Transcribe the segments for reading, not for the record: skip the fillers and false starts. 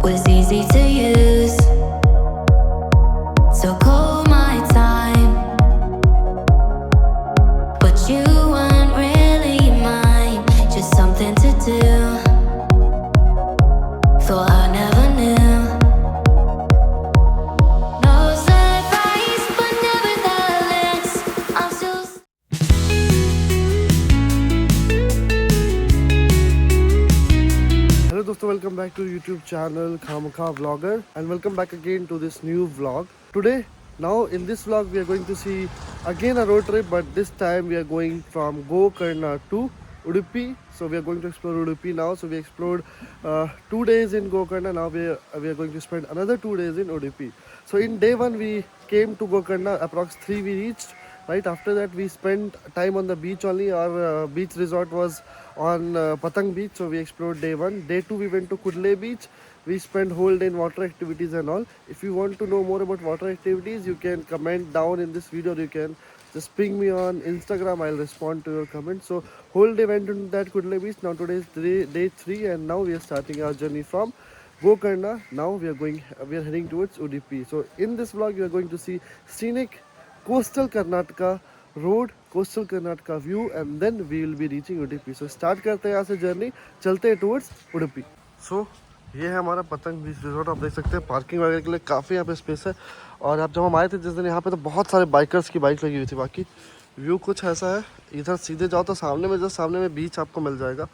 was easy to use. So call my time, but you weren't really mine, just something to do. Thought I never knew. No surprise, but nevertheless, I'm still. Hello दोस्तों, welcome back to YouTube channel Khamkha Vlogger and welcome back again to this new vlog. Today, now in this vlog we are going to see again a road trip, but this time we are going from Gokarna to Udupi. So we are going to explore Udupi now. So we explored 2 days in Gokarna. Now we are going to spend another 2 days in Udupi. So in day 1 we came to Gokarna, approx 3 we reached. Right after that we spent time on the beach only. Our beach resort was on Patang beach, so we explored day 1. Day 2 we went to Kudle beach. We spent whole day in water activities and all. If you want to know more about water activities, you can comment down in this video, or you can just ping me on Instagram. I'll respond to your comments. So whole day went into that Kudle beach. Now today is day 3 and now we are starting our journey from Gokarna. Now we are heading towards Udupi. So in this vlog you are going to see scenic coastal Karnataka road, coastal Karnataka view, and then we will be reaching Udupi. So start करते हैं यहाँ से journey, चलते हैं towards Udupi. So ये है हमारा पतंग बीच रिजॉर्ट. आप देख सकते हैं पार्किंग वगैरह के लिए काफ़ी यहाँ पे स्पेस है. और आप जब हम आए थे जिस दिन यहाँ पे, तो बहुत सारे बाइकर्स की बाइक लगी हुई थी. बाकी व्यू कुछ ऐसा है. इधर सीधे जाओ तो सामने में बीच आपको मिल जाएगा.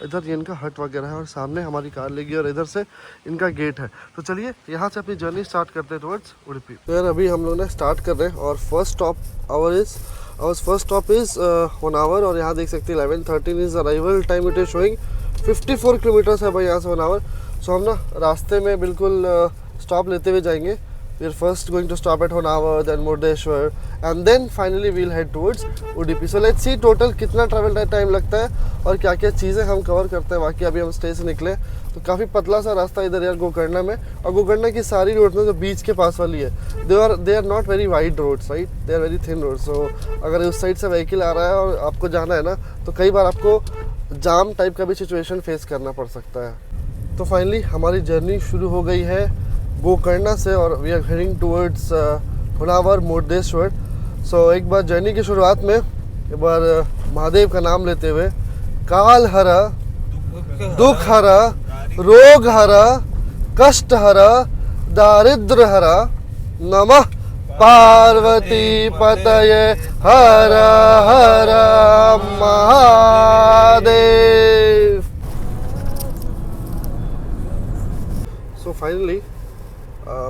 इधर ये इनका हट वगैरह है और सामने हमारी कार लगी और इधर से इनका गेट है. तो चलिए यहाँ से अपनी जर्नी स्टार्ट करते हैं टुवर्ड्स उडुपी. तो यार अभी हम लोग ने स्टार्ट कर रहे हैं और फर्स्ट स्टॉप इज़ होनावर. और यहाँ देख सकते हैं 11:13 is arrival time. It is showing 54 kilometres है भाई यहाँ से होनावर. सो हम ना रास्ते में बिल्कुल स्टॉप लेते हुए जाएंगे. We are first going to stop at Honavar, then Murdeshwar, and then finally we'll head towards Udupi. So let's see total कितना travel time लगता है और क्या क्या चीज़ें हम कवर करते हैं. बाकी अभी हम स्टे से निकले तो काफ़ी पतला सा रास्ता इधर यार गोकर्णा में. और गोकर्णा की सारी रोड में जो बीच के पास वाली है, they are not very wide roads, right, they are very thin road. So अगर उस साइड से व्हीकल आ रहा है और आपको जाना है ना, तो कई बार आपको जाम टाइप का भी सिचुएशन फेस करना पड़ सकता है. तो फाइनली हमारी जर्नी शुरू हो गई है गोकर्णा से और we are heading towards Honavar Murdeshwar. So एक बार जर्नी की शुरुआत में एक बार महादेव का नाम लेते हुए, काल हरा, दुख हरा, रोग हरा, कष्ट हरा, दारिद्र हरा, नमः पार्वती पतये हर हर महादेव. सो फाइनली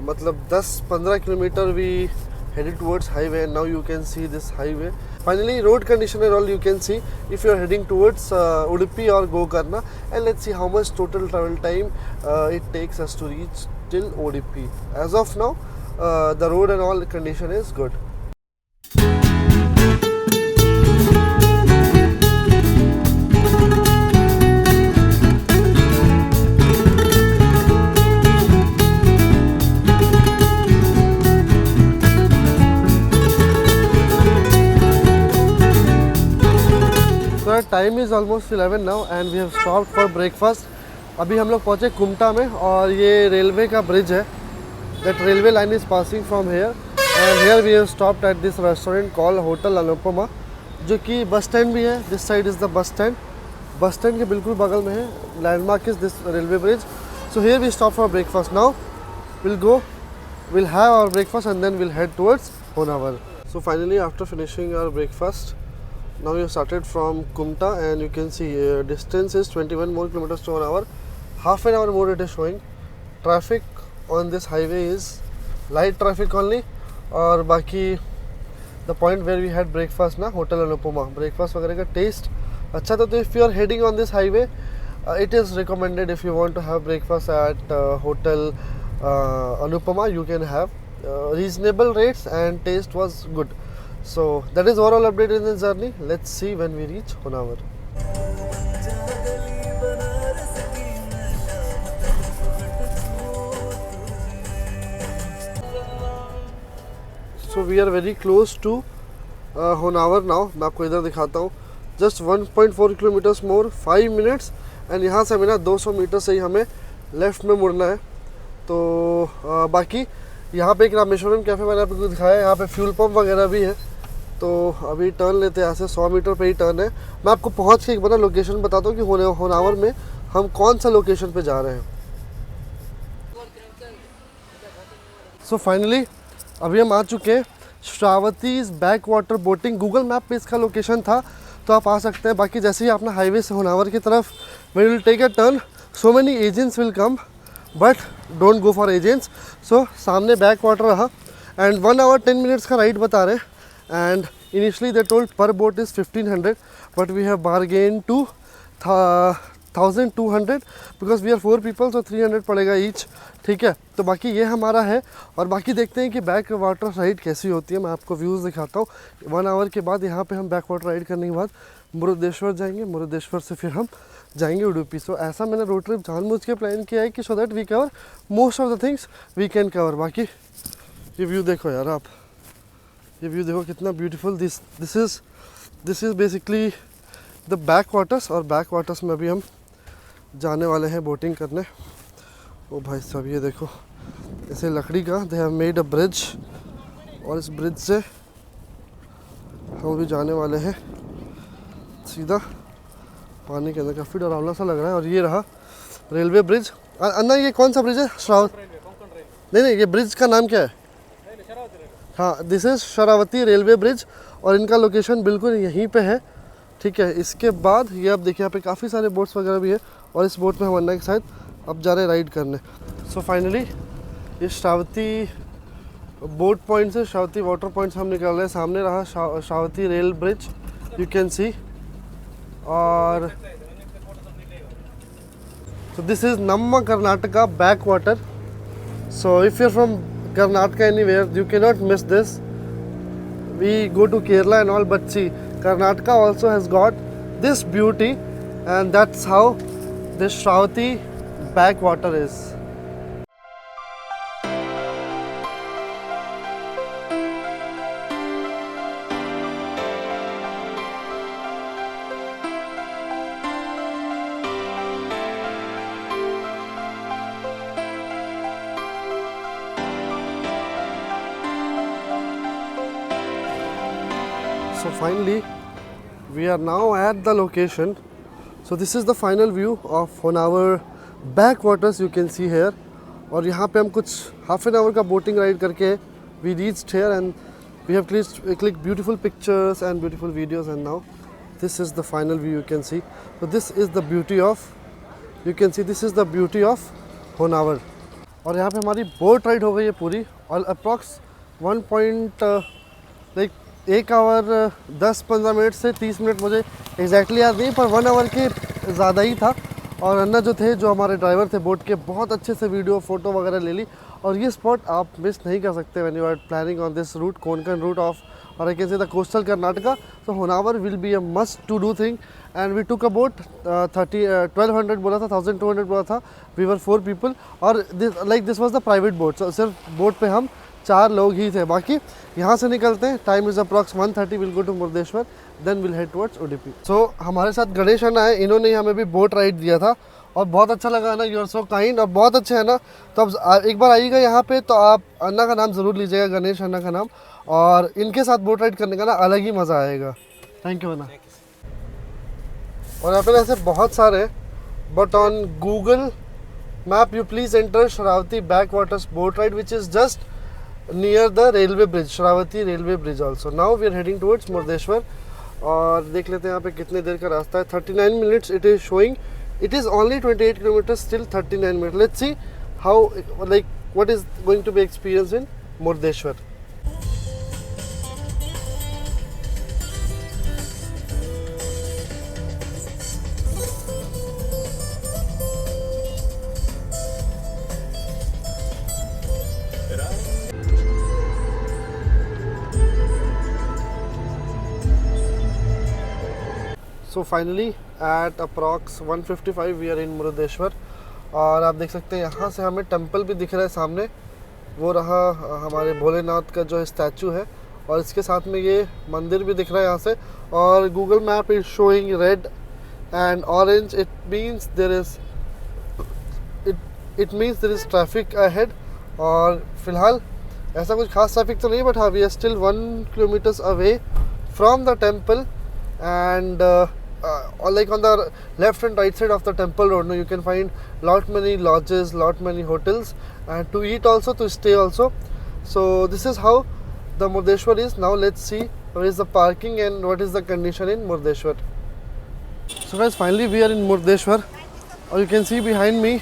मतलब 10-15 kilometre we headed towards highway and now you can see this highway. Finally road condition and all you can see if you are heading towards Udupi or Gokarna. And let's see how much total travel time it takes us to reach till Udupi. As of now the road and all condition is good. Time is almost 11 now and we have stopped for breakfast. अभी हम लोग पहुँचे कुमटा में और ये railway का bridge है. That railway line is passing from here and here we have stopped at this restaurant call hotel Anupama, जो कि बस स्टैंड भी है. This side is the bus stand. Bus stand के बिल्कुल बगल में है. Landmark is this railway bridge. So here we stop for breakfast. Now we'll have our breakfast and then we'll head towards Honavar. So finally after finishing our breakfast, now we have started from Kumta and you can see distance is 21 more kilometers to an hour. Half an hour more it is showing. Traffic on this highway is light traffic only. और बाकी the point where we had breakfast ना, hotel Anupama, breakfast वगैरह का taste अच्छा था. तो if you are heading on this highway, it is recommended if you want to have breakfast at hotel Anupama, you can have reasonable rates and taste was good. So that is overall update in this journey. Let's see when we reach Honavar. So we are very close to Honavar now. मैं आपको इधर दिखाता हूँ. Just 1.4 kilometers more, 5 minutes. And यहाँ से हमें ना 200 metre से ही हमें लेफ़्ट में मुड़ना है. तो बाकी यहाँ पे एक रामेश्वरम कैफ़े मैंने आपको दिखाया है, यहाँ पे फ्यूल पंप वगैरह भी है। तो अभी टर्न लेते हैं, यहाँ से 100 मीटर पे ही टर्न है। मैं आपको पहुँच के एक बार लोकेशन बताता हूँ कि होनावर में हम कौन सा लोकेशन पे जा रहे हैं। सो फाइनली अभी हम आ चुके हैं Sharavathi's backwater boating. Google map पे इसका लोकेशन था, तो आप आ सकते हैं। बाकी जैसे ही आप ना हाईवे से होनावर की तरफ when you will take a turn, so many agents will come, but don't go for agents. So सामने बैक वाटर रहा and 1 hour 10 minutes का राइड बता रहे हैं। and initially they told per boat is 1500, but we have bargained to 1200 because we are 4 people, so 300 पड़ेगा each. ठीक है, तो बाकी ये हमारा है। और बाकी देखते हैं कि बैक वाटर राइड कैसी होती है। मैं आपको व्यूज़ दिखाता हूँ। 1 आवर के बाद यहाँ पे हम बैक वाटर राइड करने के बाद मुरुदेश्वर जाएंगे, मुरुदेश्वर से फिर हम जाएंगे उडुपी। सो ऐसा मैंने रोड ट्रिप जानबूझ के प्लान किया है कि so that we cover most of the things we can cover. बाकी ये व्यू देखो यार आप, ये व्यू देखो कितना beautiful. This is basically the back waters. और बैक वाटर्स में अभी हम जाने वाले हैं बोटिंग करने। ओ भाई साहब ये देखो, ऐसे लकड़ी का they have made a bridge, और इस ब्रिज से हम भी जाने वाले हैं सीधा पानी के अंदर। काफ़ी डरावना सा लग रहा है। और ये रहा रेलवे ब्रिज। अन्ना ये कौन सा ब्रिज है? नहीं, ये ब्रिज का नाम क्या है? हाँ, this is Sharavati railway bridge, और इनका लोकेशन बिल्कुल यहीं पे है। ठीक है, इसके बाद ये आप देखिए यहाँ पे काफ़ी सारे बोट्स वगैरह भी है, और इस बोट में हम अन्ना के साथ अब जा रहे हैं राइड करने। सो फाइनली ये श्रावती बोट पॉइंट से श्रावती वाटर पॉइंट से हम निकल रहे हैं। सामने रहा Sharavathi rail bridge, you can see. और so this is Namma Karnataka backwater. So if you're from Karnataka anywhere, you cannot miss this. We go to Kerala and all, but see, Karnataka also has got this beauty, and that's how this Shravati backwater is. So finally we are now at the location. So this is the final view of Honavar backwaters, you can see here. और यहाँ पे हम कुछ half an hour का boating ride करके we reached here, and we have clicked beautiful pictures and beautiful videos, and now this is the final view you can see. So this is the beauty of, you can see this is the beauty of Honavar. और यहाँ पे हमारी boat ride हो गई है पूरी, और approx 1 our 10-15 minute से 30 मिनट मुझे एग्जैक्टली याद नहीं, पर 1 आवर के ज़्यादा ही था। और अन्ना जो थे, जो हमारे ड्राइवर थे बोट के, बहुत अच्छे से वीडियो फ़ोटो वगैरह ले ली। और ये स्पॉट आप मिस नहीं कर सकते when you are planning on this route, Konkan route of, और I can say the coastal Karnataka. So Honavar will be a must to do thing. And we took a boat 1200 बोला था, 1200 बोला था। वी वर 4 पीपल, और this was the private boat. So सिर्फ boat पे हम 4 लोग ही थे। बाकी यहाँ से निकलते हैं, time is approx 1:30, will go to Murudeshwar, then will head towards Udupi. So हमारे साथ गणेश अन्ना है, इन्होंने ही हमें भी बोट राइड दिया था, और बहुत अच्छा लगा ना। यू आर सो काइंड, और बहुत अच्छे है ना। तो अब एक बार आइएगा यहाँ पे, तो आप अन्ना का नाम ज़रूर लीजिएगा, गणेश अन्ना का नाम, और इनके साथ बोट राइड करने का ना अलग ही मज़ा आएगा। थैंक यू अन्ना। और यहाँ पे ऐसे बहुत सारे, but on Google map you please enter Sharavati back waters boat ride which is just near the railway bridge, Shravati railway bridge also. Now we are heading towards Murudeshwar, और देख लेते हैं यहाँ पे कितने देर का रास्ता है। 39 minutes it is showing. It is only 28 kilometers, still 39 minutes. Let's see how, like, what is going to be experienced in Murudeshwar. So finally at approx 1:55 we are in Murudeshwar. और आप देख सकते हैं यहाँ से हमें टेंपल भी दिख रहा है सामने, वो रहा हमारे भोलेनाथ का जो स्टैचू है, और इसके साथ में ये मंदिर भी दिख रहा है यहाँ से। और Google map is showing red and orange, it means there is it means there is traffic ahead. और फिलहाल ऐसा कुछ खास ट्रैफिक तो नहीं, बट हाँ we are still 1 kilometres away from the temple, and like on the left and right side of the temple road, you can find lot many lodges, lot many hotels, and to eat also, to stay also. So this is how the Murdeshwar is. Now let's see where is the parking and what is the condition in Murdeshwar. So guys, finally we are in Murdeshwar, और you can see behind me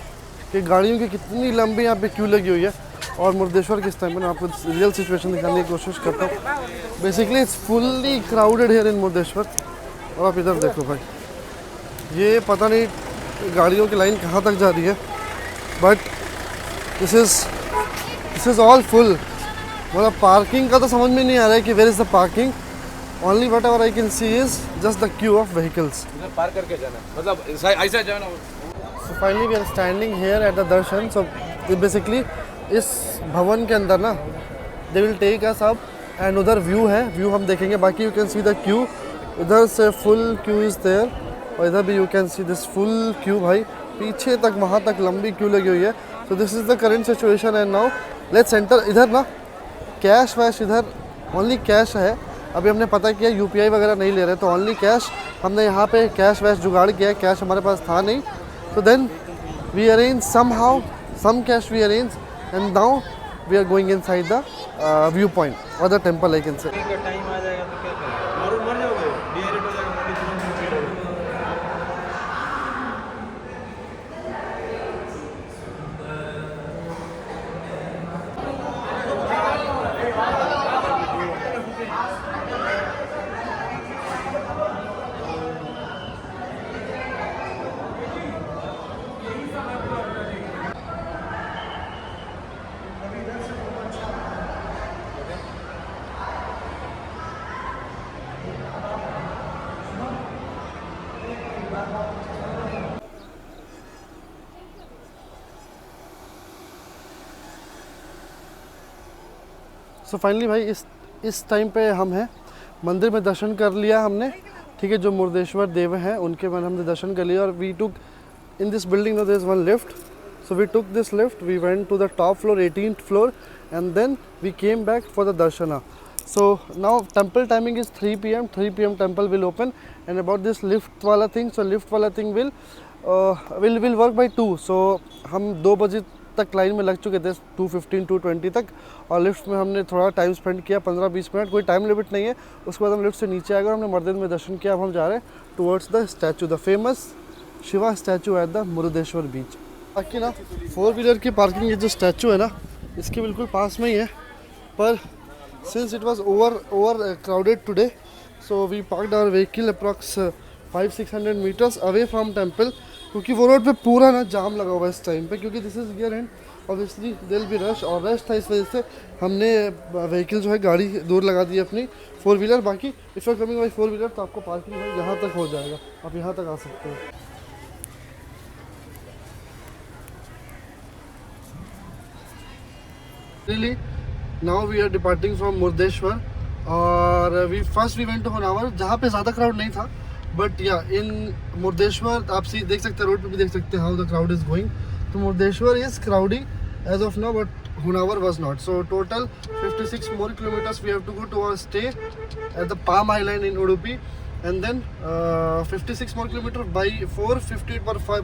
कि गाड़ियों की कितनी लंबी यहाँ पे Q लगी हुई है। और मुर्देश्वर किस टाइम में आपको रियल सिचुएशन दिखाने की कोशिश करता हूँ। Basically it's fully crowded here in Murdeshwar. और आप इधर देखो भाई, ये पता नहीं गाड़ियों की लाइन कहाँ तक जा रही है, but this is all full. मतलब पार्किंग का तो समझ में नहीं आ रहा है कि where is the parking. Only whatever I can see is just the queue of vehicles. Park करके जाना, मतलब ऐसा जाना। So finally we are standing here at the darshan. So basically इस भवन के अंदर ना they will take us up, and उधर व्यू है, व्यू हम देखेंगे। बाकी you can see the Q, इधर से फुल क्यू इज़ देयर, और इधर भी you can see this full Q. भाई पीछे तक वहाँ तक लंबी क्यू लगी हुई है। So this is the current situation. And now let's enter. इधर ना कैश वैश, इधर ओनली कैश है। अभी हमने पता किया UPI वगैरह नहीं ले रहे, तो ओनली कैश। हमने यहाँ पे कैश वैश जुगाड़ किया, कैश हमारे पास था नहीं। So then we arrange somehow, some cash we arrange, and now we are going inside the viewpoint or the temple, I can say. Time आ जाएगा तो क्या करें, मर जाओगे, डिहाइड्रेट हो जाएगा। सो फाइनली भाई इस टाइम पे हम हैं मंदिर में, दर्शन कर लिया हमने। ठीक है, जो मुर्देश्वर देव हैं उनके मैंने हमने दर्शन कर लिया। और we took in this building no there is one lift, so we took this lift, we went to the top floor, 18th floor, and then we came back for the darshana. So now temple timing is 3 p.m. 3 p.m. temple will open. And about this lift wala thing, so lift wala thing will work by 2. So हम 2 बजे तक line में लग चुके थे, 2:15 2:20 तक। और lift में हमने थोड़ा टाइम स्पेंड किया, 15-20 मिनट, कोई टाइम लिमिट नहीं है। उसके बाद हम लिफ्ट से नीचे आ गए, हमने मर्दिन में दर्शन किया। अब हम जा रहे हैं towards the statue, the famous Shiva statue at the Murudeshwar beach. बाकी ना 4 व्हीलर की पार्किंग, ये जो स्टैचू है ना इसके बिल्कुल पास में ही है, पर since it was over crowded today, so we parked our vehicle approx 500-600 metres away from temple, क्योंकि वो रोड पे पूरा ना जाम लगा हुआ है इस टाइम पे, क्योंकि this is year end obviously there be rush, और रश था इस वजह से हमने व्हीकल जो है गाड़ी दूर लगा दी अपनी 4 व्हीलर। बाकी if you are coming by 4 wheeler तो आपको पार्किंग भाई यहाँ तक हो जाएगा, आप यहाँ तक आ सकते हो। Really, now we are departing from Murdeshwar, और we went to Honavar, जहाँ पे ज़्यादा क्राउड नहीं था, बट या इन मुर्देश्वर आप देख सकते हैं, रोड पे भी देख सकते हैं how the crowd is going. तो Murdeshwar is crowdy as of now, but Honavar was not. So total 56 more kilometers we have to go to our stay at the Palm Island in Udupi, and then 56 more kilometers by 4:50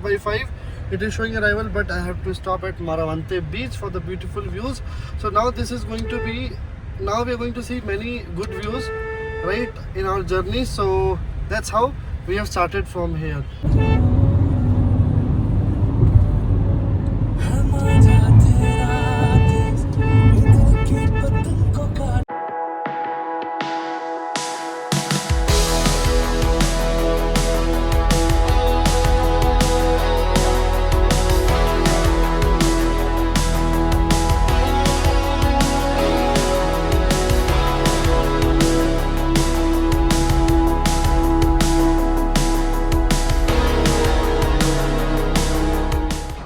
by 5 it is showing arrival, but I have to stop at Maravante beach for the beautiful views. So now we are going to see many good views right in our journey, so that's how we have started from here.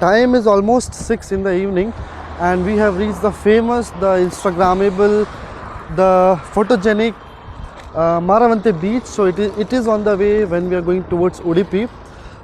Time is almost 6 in the evening, and we have reached the famous, the Instagrammable, the photogenic Maravante beach. So it is on the way when we are going towards Udupi.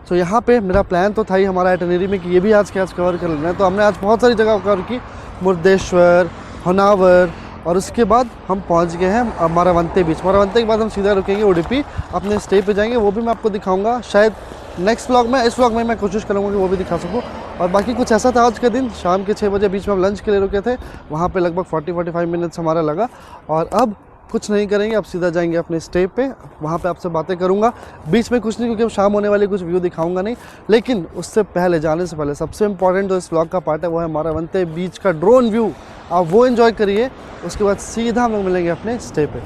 सो यहाँ पे मेरा plan तो था ही हमारा itinerary में कि ये भी आज के आज कवर कर लेना है, तो हमने आज बहुत सारी जगह कवर की, मुर्देश्वर, होनावर, और उसके बाद हम पहुँच गए हैं मारावंते बीच। मारावंते के बाद हम सीधा रुकेंगे उडुपी, अपने स्टे पे जाएंगे, वो भी मैं आपको दिखाऊंगा शायद नेक्स्ट व्लॉग में। इस व्लॉग में मैं कोशिश करूँगा कि वो भी दिखा सकूँ। और बाकी कुछ ऐसा था आज के दिन, शाम के 6 बजे बीच में हम लंच के लिए रुके थे, वहाँ पे लगभग 40-45 मिनट्स हमारा लगा। और अब कुछ नहीं करेंगे, अब सीधा जाएंगे अपने स्टे पे, वहाँ पे आपसे बातें करूँगा। बीच में कुछ नहीं, क्योंकि अब शाम होने वाली, कुछ व्यू दिखाऊंगा नहीं। लेकिन उससे पहले, जाने से पहले, सबसे इंपॉर्टेंट जो इस व्लॉग का पार्ट है वो है मारावंते बीच का ड्रोन व्यू। आप वो एंजॉय करिए, उसके बाद सीधा हम लोग मिलेंगे अपने स्टे पे।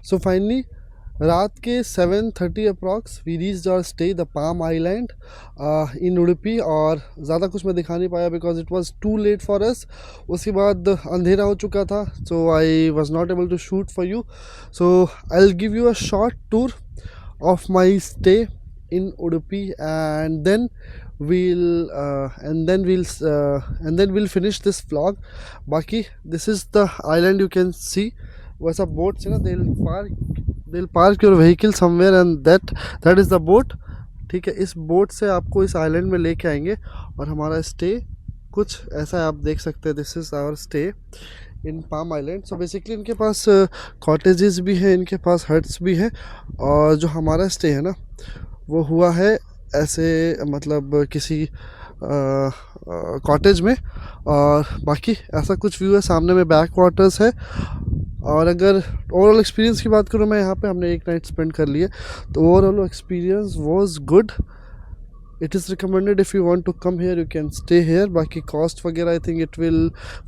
सो फाइनली रात के 7:30 approx we reached our stay the Palm Island in Udupi. और ज़्यादा कुछ मैं दिखा नहीं पाया because it was too late for us. उसके बाद अंधेरा हो चुका था, so I was not able to shoot for you. So I will give you a short tour of my stay in Udupi and then we'll finish this vlog. बाकी this is the island you can see. वैसा boat से ना they'll park your vehicle somewhere and that is the boat. ठीक है, इस boat से आपको इस आइलैंड में लेके आएंगे और हमारा स्टे कुछ ऐसा है, आप देख सकते हैं। This is our stay in Palm Island. So basically इनके पास कॉटेजेस भी हैं, इनके पास हट्स भी हैं। और जो हमारा स्टे है ना वो हुआ है ऐसे, मतलब किसी कॉटेज में। और बाकी ऐसा कुछ व्यू है, सामने में बैक वाटर्स है। और अगर ओवरऑल एक्सपीरियंस की बात करूँ मैं, यहाँ पे हमने एक नाइट स्पेंड कर लिए, तो overall experience was good. It is recommended if you want to come here, you can stay here. बाकी cost वगैरह I think it will,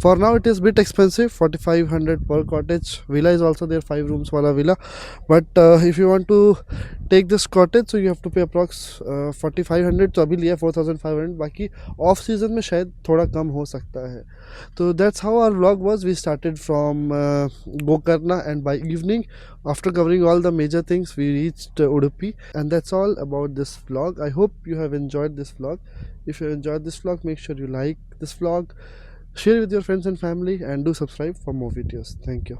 for now it is bit expensive, 4,500 per cottage. Villa is also there, 5 rooms वाला villa. But if you want to take this cottage, so you have to pay approx 4,500. तो अभी लिया 4,500. बाकी off season में शायद थोड़ा कम हो सकता है। तो that's how our vlog was. We started from Gokarna and by evening, after covering all the major things, we reached Udupi. And that's all about this vlog. I hope you have enjoyed this vlog. If you enjoyed this vlog, make sure you like this vlog, share with your friends and family, and do subscribe for more videos. Thank you.